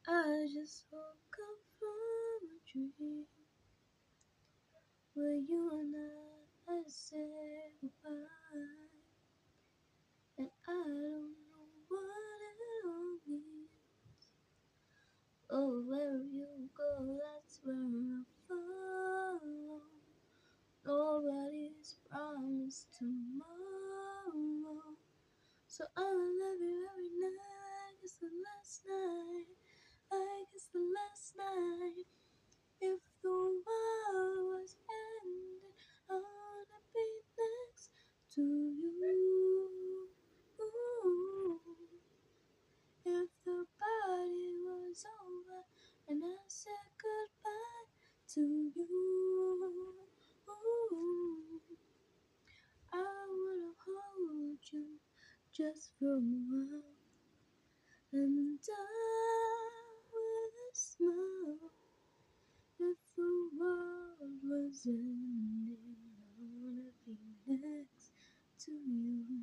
I just woke up from a dream where you and I said goodbye, and I don't know what it all means. Oh, where you go, that's where I follow. Nobody's promised tomorrow, so I'ma love you every night. It's the last night, like it's the last night. If the world was ending, I wanna be next to you. If the party was over and I said goodbye to you, I wanna hold you just for a while and die with a smile. If the world was ending, I wanna be next to you.